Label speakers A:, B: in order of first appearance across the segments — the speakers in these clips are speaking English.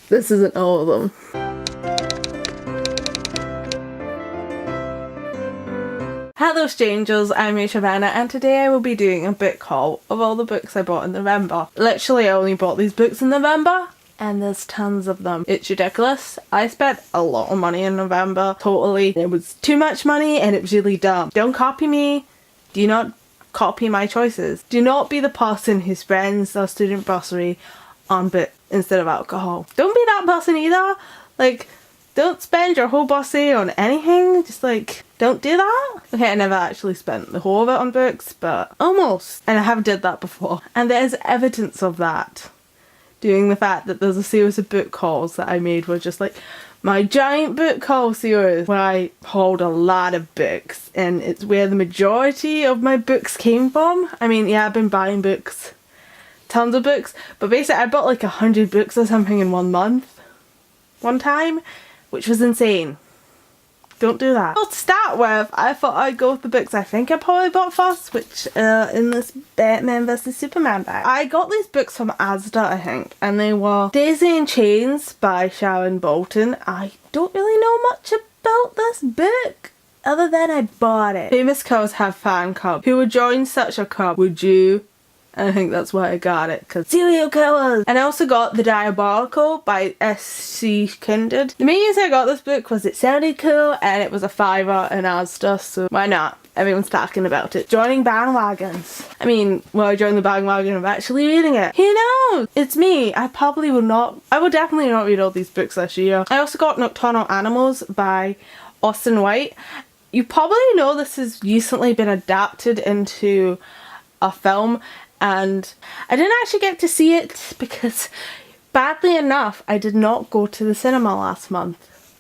A: This isn't all of them. Hello strangers, I'm Rachel and today I will be doing a book haul of all the books I bought in November. Literally I only bought these books in November and there's tons of them. It's ridiculous. I spent a lot of money in November, totally. It was too much money and it was really dumb. Don't copy me. Do not copy my choices. Do not be the person who spends their student bursary on books instead of alcohol. Don't be that person either. Like, don't spend your whole bursary on anything. Just like, don't do that. Okay, I never actually spent the whole of it on books, but almost. And I have did that before. And there is evidence of that. Doing the fact that there's a series of book hauls that I made were just like my giant book haul series where I hauled a lot of books, and it's where the majority of my books came from. I mean, yeah, I've been buying books, tons of books, but basically I bought like 100 books or something in 1 month, one time, which was insane. Don't do that. Well, to start with, I thought I'd go with the books I think I probably bought first, which in this Batman vs Superman bag. I got these books from Asda, I think, and they were Daisy and Chains by Sharon Bolton. I don't really know much about this book, other than I bought it. Famous cows have fan club. Who would join such a club? Would you? And I think that's why I got it, because serial killers! And I also got The Diabolical by S.C. Kindred. The main reason I got this book was it sounded cool and it was a $5 in Asda, so why not? Everyone's talking about it. Joining bandwagons. I mean, will I join the bandwagon of actually reading it? Who knows? It's me. I will definitely not read all these books this year. I also got Nocturnal Animals by Austin White. You probably know this has recently been adapted into a film, and I didn't actually get to see it because, badly enough, I did not go to the cinema last month.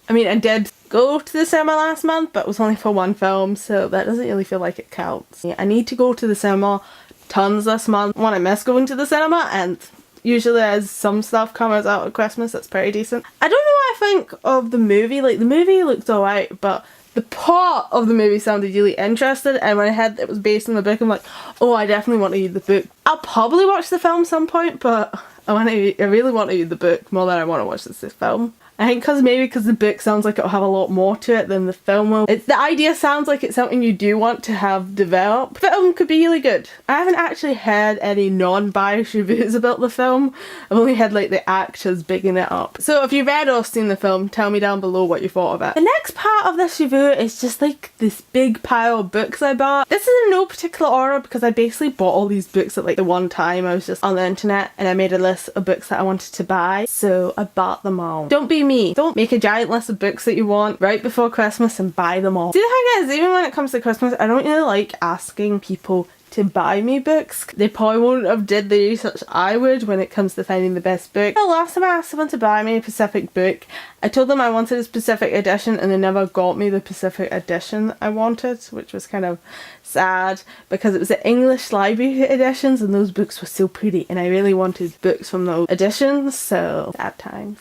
A: I mean, I did go to the cinema last month, but it was only for one film, so that doesn't really feel like it counts. I need to go to the cinema tons this month when I miss going to the cinema, and usually as some stuff comes out at Christmas that's pretty decent. I don't know what I think of the movie. Like, the movie looks alright, but the plot of the movie sounded really interesting, and when I heard it was based on the book, I'm like, oh, I definitely want to read the book. I'll probably watch the film some point, but I really want to read the book more than I want to watch this film. I think because the book sounds like it'll have a lot more to it than the film will. The idea sounds like it's something you do want to have develop. The film could be really good. I haven't actually heard any non-biased reviews about the film. I've only heard like the actors bigging it up. So if you've read or seen the film, tell me down below what you thought of it. The next part of this review is just like this big pile of books I bought. This is in no particular order because I basically bought all these books at like the one time. I was just on the internet and I made a list of books that I wanted to buy, so I bought them all. Don't be me. Don't make a giant list of books that you want right before Christmas and buy them all. See, the thing is, even when it comes to Christmas, I don't really like asking people to buy me books. They probably won't have did the research I would when it comes to finding the best book. The last time I asked someone to buy me a specific book, I told them I wanted a specific edition and they never got me the specific edition I wanted, which was kind of sad because it was the English library editions and those books were so pretty and I really wanted books from those editions, so sad times.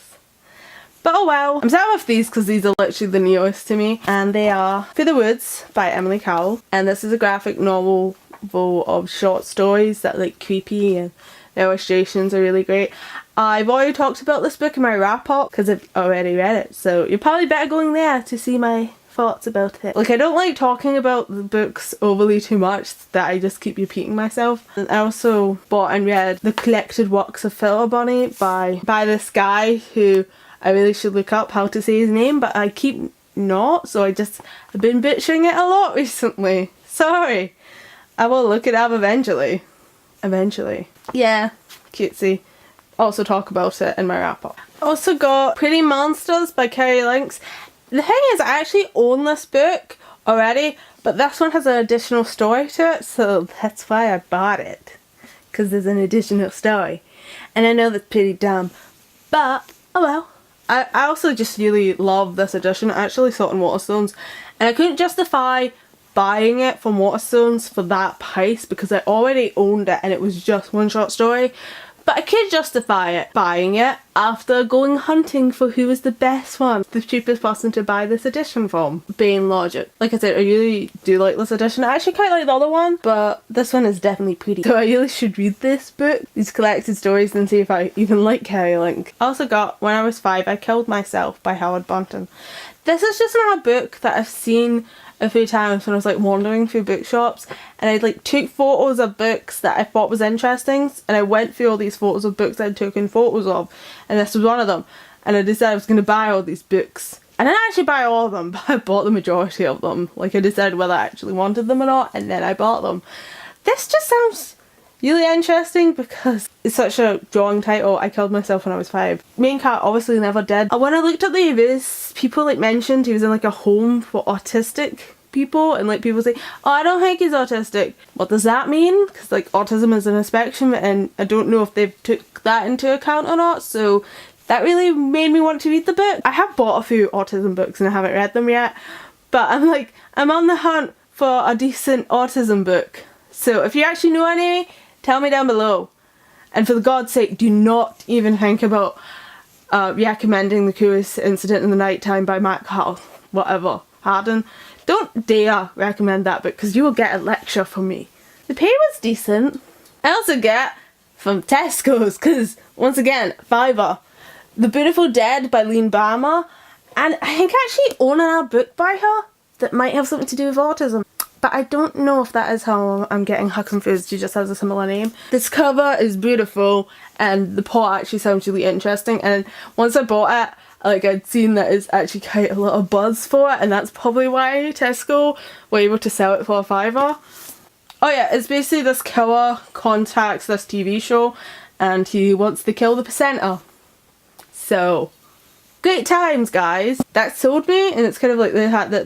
A: But oh well. I'm starting with these because these are literally the newest to me, and they are For the Woods by Emily Cowell, and this is a graphic novel of short stories that are like creepy and the illustrations are really great. I've already talked about this book in my wrap up because I've already read it, so you're probably better going there to see my thoughts about it. Like, I don't like talking about the books overly too much that I just keep repeating myself. And I also bought and read The Collected Works of Filler Bunny by this guy who I really should look up how to say his name, but I keep not, so I've been bitching it a lot recently. Sorry. I will look it up eventually. Yeah, cutesy. Also talk about it in my wrap up. Also got Pretty Monsters by Kerry Lynx. The thing is, I actually own this book already, but this one has an additional story to it, so that's why I bought it. Because there's an additional story. And I know that's pretty dumb, but oh well. I also just really love this edition. I actually saw it in Waterstones and I couldn't justify buying it from Waterstones for that price because I already owned it and it was just one short story. But but I could justify buying it after going hunting for who was the best one, the cheapest person to buy this edition from, being Logic. Like I said, I really do like this edition. I actually quite like the other one, but this one is definitely pretty. So I really should read this book, these collected stories, and see if I even like Carrie Link. I also got When I Was 5, I Killed Myself by Howard Bunton. This is just another book that I've seen a few times when I was like wandering through bookshops, and I like took photos of books that I thought was interesting, and I went through all these photos of books I'd taken photos of, and this was one of them, and I decided I was going to buy all these books. I didn't actually buy all of them, but I bought the majority of them. Like, I decided whether I actually wanted them or not, and then I bought them. This just sounds really interesting because it's such a drawing title. I Killed Myself When I Was 5. Main cat obviously never did. When I looked at the reviews, people like mentioned he was in like a home for autistic people, and like people say, oh, I don't think he's autistic. What does that mean? Because like autism is in a spectrum, and I don't know if they've took that into account or not, so that really made me want to read the book. I have bought a few autism books and I haven't read them yet, but I'm on the hunt for a decent autism book. So if you actually know any, tell me down below. And for the God's sake, do not even think about recommending The Curious Incident in the Nighttime by MacLeod, whatever, Harden. Don't dare recommend that book because you will get a lecture from me. The pay was decent. I also get from Tesco's because, once again, fiver. The Beautiful Dead by Lean Barmer, and I think I actually own another book by her that might have something to do with autism. But I don't know if that is how I'm getting her confused. She just has a similar name. This cover is beautiful and the plot actually sounds really interesting, and once I bought it, like, I'd seen that it's actually quite a lot of buzz for it, and that's probably why Tesco were able to sell it for a fiver. Oh yeah, it's basically this killer contacts this TV show and he wants to kill the presenter. So, great times, guys. That sold me, and it's kind of like the fact that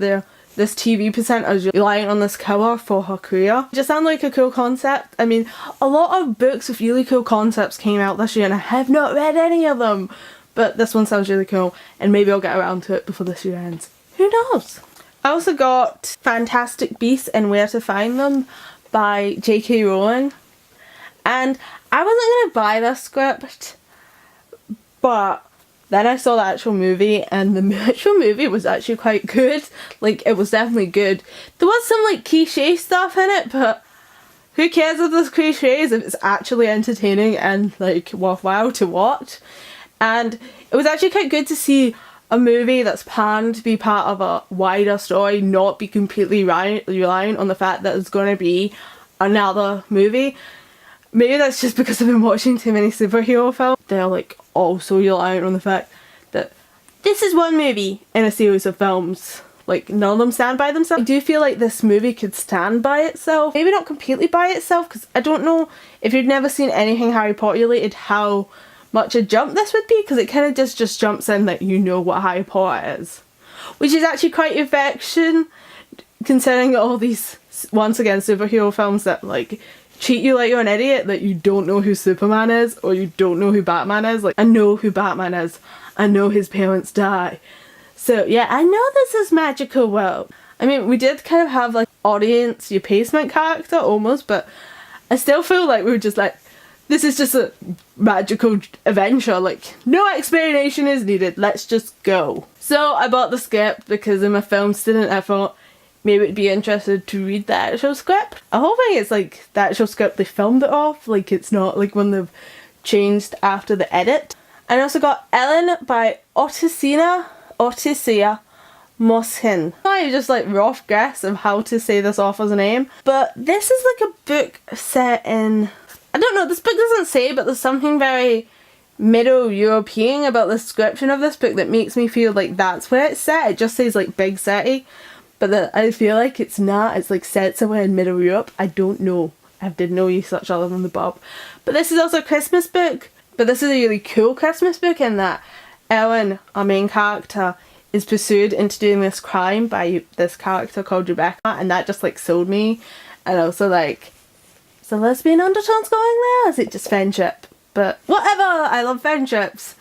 A: this TV presenter is relying on this killer for her career. It just sounds like a cool concept. I mean, a lot of books with really cool concepts came out this year and I have not read any of them. But this one sounds really cool, and maybe I'll get around to it before this year ends. Who knows? I also got Fantastic Beasts and Where to Find Them by J.K. Rowling. And I wasn't going to buy this script, but then I saw the actual movie, and the actual movie was actually quite good. Like, it was definitely good. There was some like cliche stuff in it, but who cares if there's cliches if it's actually entertaining and like worthwhile to watch. And it was actually quite good to see a movie that's planned to be part of a wider story not be completely reliant on the fact that there's going to be another movie. Maybe that's just because I've been watching too many superhero films. They're like also reliant on the fact that this is one movie in a series of films. Like, none of them stand by themselves. I do feel like this movie could stand by itself. Maybe not completely by itself, because I don't know if you've never seen anything Harry Potter related how much a jump this would be, because it kind of just jumps in that you know what Harry Potter is. Which is actually quite affection, considering all these, once again, superhero films that like treat you like you're an idiot, that you don't know who Superman is or you don't know who Batman is. Like, I know who Batman is. I know his parents die. So yeah, I know this is magical world. I mean, we did kind of have like audience replacement character almost, but I still feel like we were just like, this is just a magical adventure, like no explanation is needed, let's just go. So I bought the script because I'm a film student. I thought maybe it'd be interested to read the actual script. I hope it's like the actual script they filmed it off, like it's not like when they've changed after the edit. And I also got Ellen by Otisia Moshin. I just like rough guess of how to say this author's name, but this is like a book set in, I don't know, this book doesn't say, but there's something very Middle European about the description of this book that makes me feel like that's where it's set. It just says like big city, but then I feel like it's not. It's like set somewhere in Middle Europe. I don't know. I did no research other than the bob. But this is also a Christmas book. But this is a really cool Christmas book in that Ellen, our main character, is pursued into doing this crime by this character called Rebecca, and that just like sold me. And also like, is there lesbian undertones going there? Is it just friendship? But whatever, I love friendships.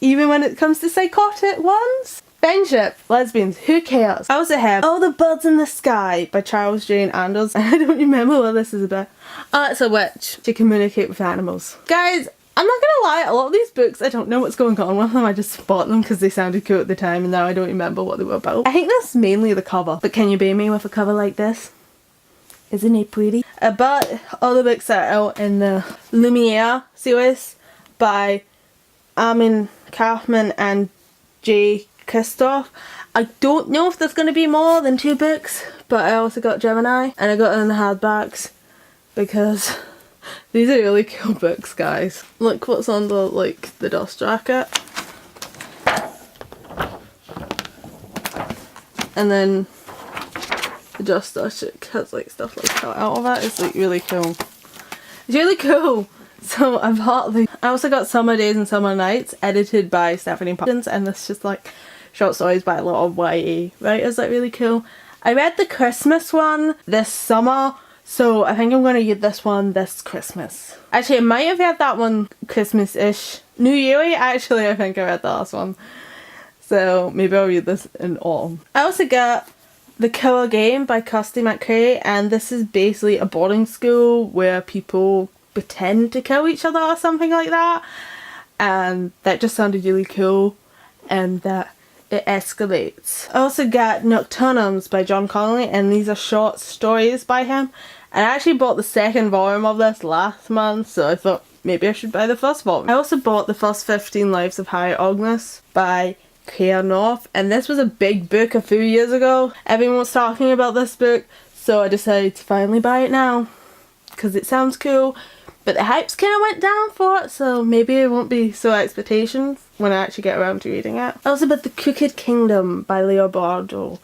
A: Even when it comes to psychotic ones. Friendship, lesbians, who cares? I also have Oh the Birds in the Sky by Charles Jane Anders. I don't remember what this is about. Oh, it's a witch to communicate with animals. Guys, I'm not gonna lie, a lot of these books, I don't know what's going on with them. I just bought them because they sounded cool at the time and now I don't remember what they were about. I think that's mainly the cover, but can you beat me with a cover like this? Isn't it pretty? I bought all the books that are out in the Lumiere series by Armin Kaufman and J. Christoph. I don't know if there's going to be more than 2 books, but I also got Gemini and I got it in the hardbacks because these are really cool books, guys. Look what's on the dust jacket. And then the dust has like stuff like cut out of it. It's like really cool. It's really cool. So I bought the. I also got Summer Days and Summer Nights, edited by Stephanie Pumpkins, and this is just like short stories by a lot of YA writers. Like really cool. I read the Christmas one this summer, so I think I'm gonna read this one this Christmas. Actually, I might have read that one Christmas-ish. New Year, actually, I think I read the last one. So maybe I'll read this in autumn. I also got The Killer Game by Kirsty McCrae, and this is basically a boarding school where people pretend to kill each other or something like that, and that just sounded really cool and that it escalates. I also got Nocturnums by John Connolly, and these are short stories by him, and I actually bought the second volume of this last month, so I thought maybe I should buy the first volume. I also bought the first 15 Lives of Harry Agnes by Claire North, and this was a big book a few years ago. Everyone was talking about this book, so I decided to finally buy it now because it sounds cool. But the hype's kind of went down for it, so maybe it won't be so expectation when I actually get around to reading it. I also bought The Crooked Kingdom by Leo Bardo.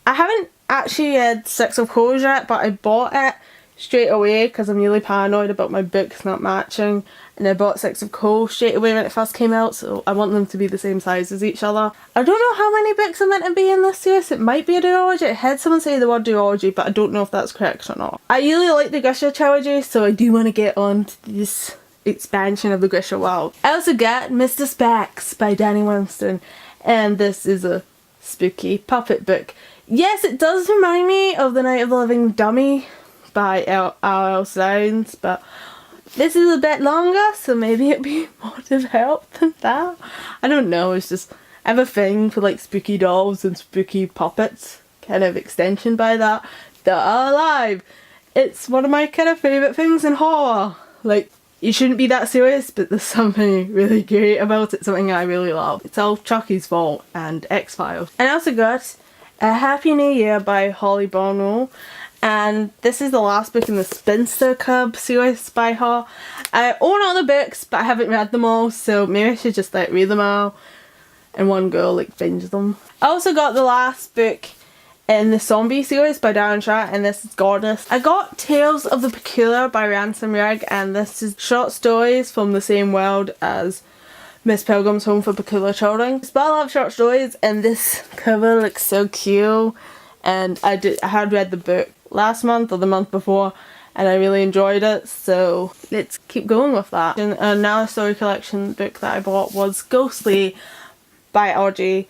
A: I haven't actually read Six of Crows yet, but I bought it straight away because I'm really paranoid about my books not matching, and I bought Six of Crows straight away when it first came out, so I want them to be the same size as each other. I don't know how many books are meant to be in this series. It might be a duology. I heard someone say the word duology, but I don't know if that's correct or not. I really like the Grisha trilogy, so I do want to get on to this expansion of the Grisha world. I also got Mr. Specs by Danny Winston, and this is a spooky puppet book. Yes, it does remind me of The Night of the Living Dummy by R.L. Sounds, but this is a bit longer, so maybe it'd be more developed than that. I don't know, it's just, I have a thing for like spooky dolls and spooky puppets, kind of extension by that are alive. It's one of my kind of favourite things in horror. Like, you shouldn't be that serious, but there's something really great about it, something I really love. It's all Chucky's fault and X-Files. And I also got A Happy New Year by Holly Barnwell. And this is the last book in the Spinster Cub series by her. I own all the books, but I haven't read them all, so maybe I should just like read them all in one go, like binge them. I also got the last book in the Zombie series by Darren Shat, and this is gorgeous. I got Tales of the Peculiar by Ransom Rigg, and this is short stories from the same world as Miss Pilgrim's Home for Peculiar Children. But I love short stories, and this cover looks so cute, and I had read the book last month or the month before, and I really enjoyed it, so let's keep going with that. And another story collection book that I bought was Ghostly by Audrey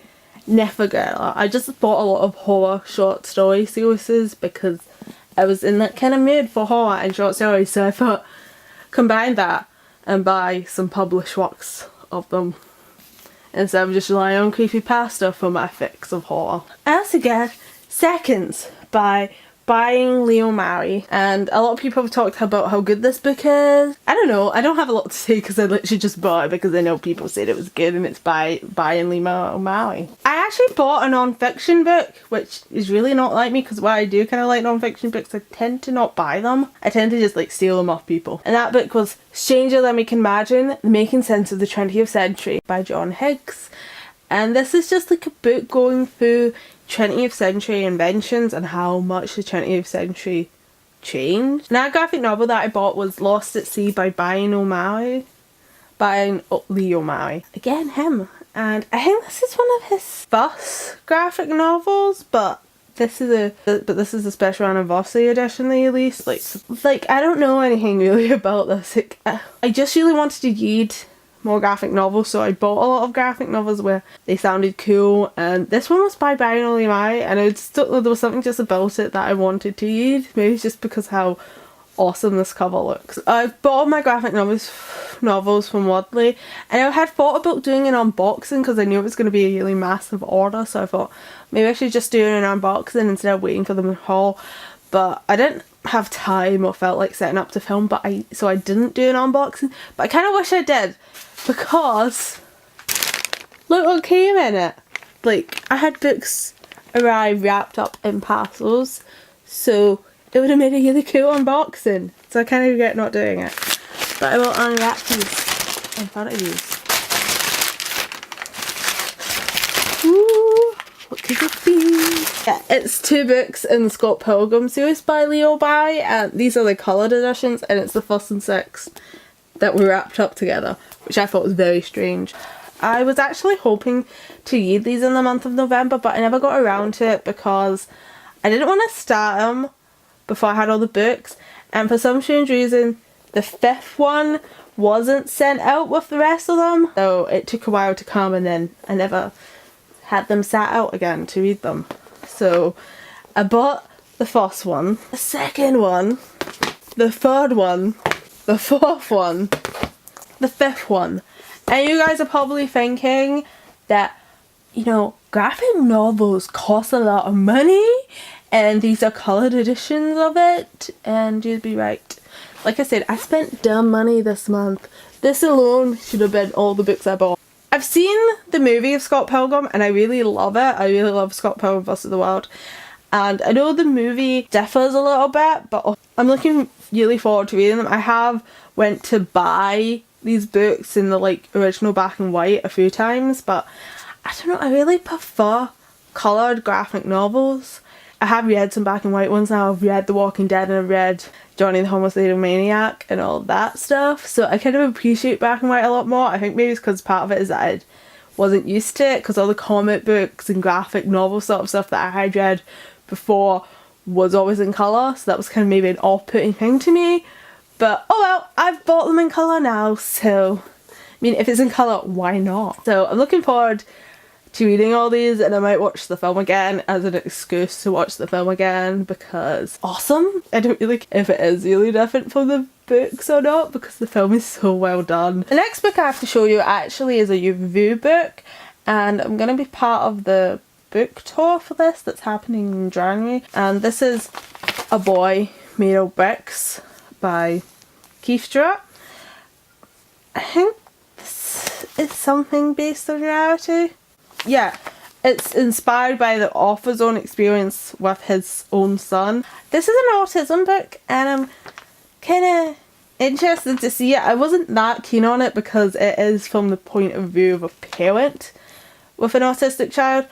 A: Nefergela. I just bought a lot of horror short story series because I was in that kind of mood for horror and short stories, so I thought combine that and buy some published works of them instead of just relying on creepypasta for my fix of horror. I also got Seconds by Buying Leo Mary, and a lot of people have talked about how good this book is. I don't know, I don't have a lot to say because I literally just bought it because I know people said it was good, and it's by Buying Leo Mary. I actually bought a non-fiction book, which is really not like me because while I do kind of like non-fiction books, I tend to not buy them. I tend to just like steal them off people. And that book was Stranger Than We Can Imagine, Making Sense of the 20th Century by John Higgs. And this is just like a book going through 20th century inventions and how much the 20th century changed. Now, a graphic novel that I bought was Lost at Sea by Brian O'Malley. Lee O'Malley. Again, him. And I think this is one of his first graphic novels, but this is a special anniversary edition they released. Like I don't know anything really about this. I just really wanted to read more graphic novels, so I bought a lot of graphic novels where they sounded cool, and this one was by Brian O'Malley, and there was something just about it that I wanted to read. Maybe it's just because how awesome this cover looks. I bought all my graphic novels from Wadley, and I had thought about doing an unboxing because I knew it was going to be a really massive order, so I thought maybe I should just do an unboxing instead of waiting for them to haul. But I didn't have time or felt like setting up to film, so I didn't do an unboxing. But I kind of wish I did, because look what came in it. Like, I had books arrive wrapped up in parcels, so it would have made a really cool unboxing. So I kind of regret not doing it. But I will unwrap these in front of you. Ooh, what could it be? Yeah, it's 2 books in the Scott Pilgrim series by Leo Barry, and these are the coloured editions, and it's the 1st and 6th that were wrapped up together, which I thought was very strange. I was actually hoping to read these in the month of November, but I never got around to it because I didn't want to start them before I had all the books, and for some strange reason the 5th one wasn't sent out with the rest of them, so it took a while to come, and then I never had them sat out again to read them. So I bought the 1st one, the 2nd one, the 3rd one, the 4th one, the 5th one. And you guys are probably thinking that, you know, graphic novels cost a lot of money and these are coloured editions of it, and you'd be right. Like I said, I spent dumb money this month. This alone should have been all the books I bought. I've seen the movie of Scott Pilgrim and I really love it. I really love Scott Pilgrim vs. the World. And I know the movie differs a little bit, but I'm looking really forward to reading them. I have went to buy these books in the like original black and white a few times, but I don't know, I really prefer coloured graphic novels. I have read some black and white ones now. I've read The Walking Dead and I've read Johnny the Homicidal Maniac and all that stuff, so I kind of appreciate black and white a lot more. I think maybe it's because part of it is that I wasn't used to it, because all the comic books and graphic novel sort of stuff that I had read before was always in colour, so that was kind of maybe an off-putting thing to me. But oh well, I've bought them in colour now, so I mean, if it's in colour, why not? So I'm looking forward to reading all these, and I might watch the film again as an excuse to watch the film again, because awesome. I don't really care if it is really different from the books or not, because the film is so well done. The next book I have to show you actually is a review book, and I'm going to be part of the book tour for this that's happening in January, and this is A Boy Made of Bricks by Keith Stewart. I think this is something based on reality. Yeah, it's inspired by the author's own experience with his own son. This is an autism book, and I'm kind of interested to see it. I wasn't that keen on it because it is from the point of view of a parent with an autistic child,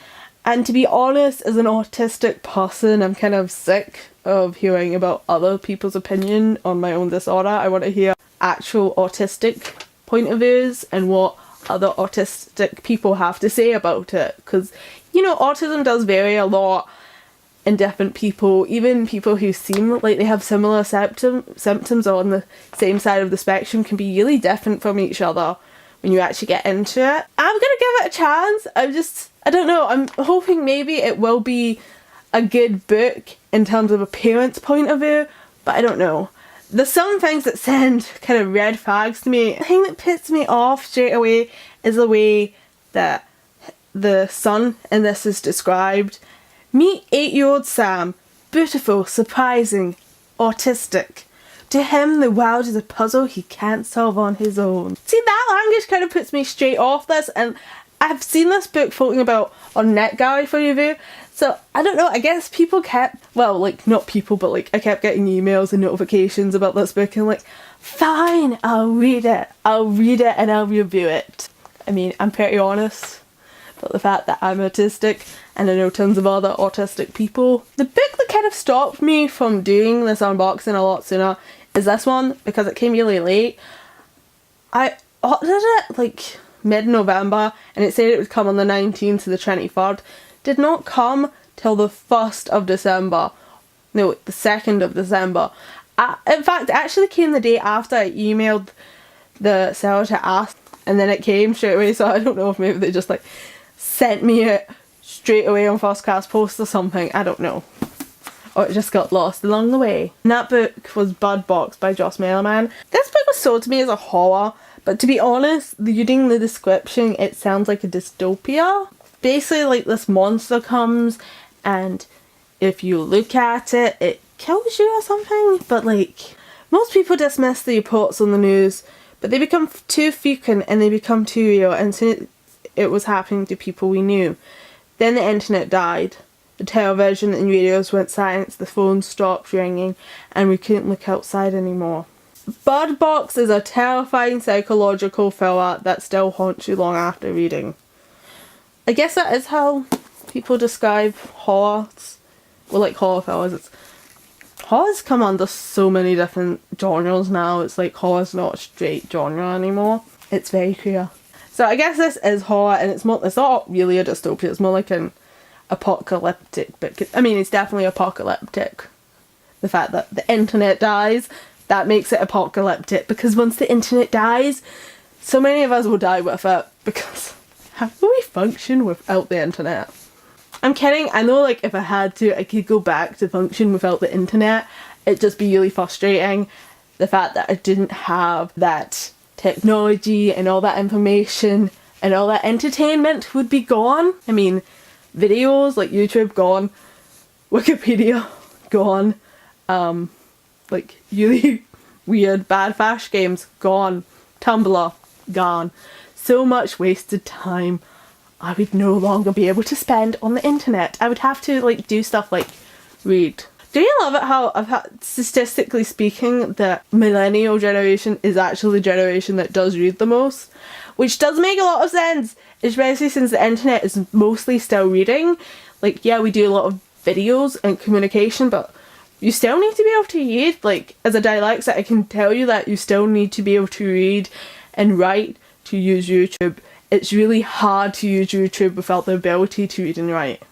A: and to be honest, as an autistic person, I'm kind of sick of hearing about other people's opinion on my own disorder. I want to hear actual autistic point of views and what other autistic people have to say about it, because, you know, autism does vary a lot in different people. Even people who seem like they have similar symptoms or on the same side of the spectrum can be really different from each other when you actually get into it. I'm gonna give it a chance. I don't know, I'm hoping maybe it will be a good book in terms of a parent's point of view, but I don't know. There's some things that send kind of red flags to me. The thing that puts me off straight away is the way that the son in this is described. Meet 8-year-old Sam. Beautiful, surprising, autistic. To him, the world is a puzzle he can't solve on his own. See, that language kind of puts me straight off this, and I've seen this book floating about on NetGalley for review, so I don't know, I guess people kept, well, like, not people, but like, I kept getting emails and notifications about this book, and like, fine, I'll read it and I'll review it. I mean, I'm pretty honest about the fact that I'm autistic, and I know tons of other autistic people. The book that kind of stopped me from doing this unboxing a lot sooner is this one, because it came really late. I ordered it like mid-November, and it said it would come on the 19th to the 23rd. Did not come till the 1st of December. No, the 2nd of December. In fact, it actually came the day after I emailed the seller to ask, and then it came straight away, so I don't know if maybe they just like sent me it straight away on first class post or something, I don't know. or it just got lost along the way. And that book was Bird Box by Joss Malerman. This book was sold to me as a horror, but to be honest, reading the description, it sounds like a dystopia. Basically, like, this monster comes, and if you look at it, it kills you or something. But like, most people dismiss the reports on the news, but they become too frequent and they become too real, and soon it was happening to people we knew. Then the internet died. The television and radios went silent, the phones stopped ringing, and we couldn't look outside anymore. Bird Box is a terrifying psychological thriller that still haunts you long after reading. I guess that is how people describe horrors. Well, like horror thrillers. Horror's come under so many different genres now. It's like horror's not a straight genre anymore. It's very queer. So I guess this is horror, and it's not really a dystopia. It's more like an apocalyptic book. I mean, it's definitely apocalyptic. The fact that the internet dies, that makes it apocalyptic, because once the internet dies, so many of us will die with it, because how will we function without the internet? I'm kidding. I know, like, if I had to, I could go back to function without the internet. It'd just be really frustrating. The fact that I didn't have that technology and all that information and all that entertainment would be gone. I mean, videos like YouTube gone, Wikipedia gone, like really weird bad fash games gone, Tumblr gone. So much wasted time I would no longer be able to spend on the internet. I would have to like do stuff like read. Do you love it how statistically speaking, the millennial generation is actually the generation that does read the most? Which does make a lot of sense, especially since the internet is mostly still reading. Like, yeah, we do a lot of videos and communication, but you still need to be able to read. Like, as a dyslexic, I can tell you that you still need to be able to read and write to use YouTube. It's really hard to use YouTube without the ability to read and write.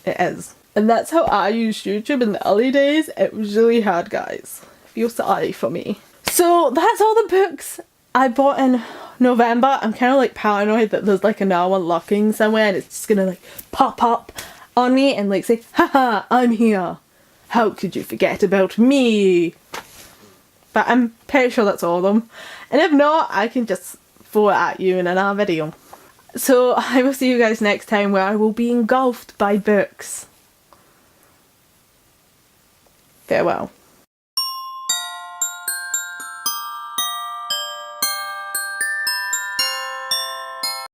A: It is. And that's how I used YouTube in the early days. It was really hard, guys. Feel sorry for me. So that's all the books I bought in November. I'm kind of like paranoid that there's like another one lurking somewhere and it's just gonna like pop up on me and like say, haha, I'm here. How could you forget about me? But I'm pretty sure that's all of them. And if not, I can just throw it at you in another video. So I will see you guys next time, where I will be engulfed by books. Farewell.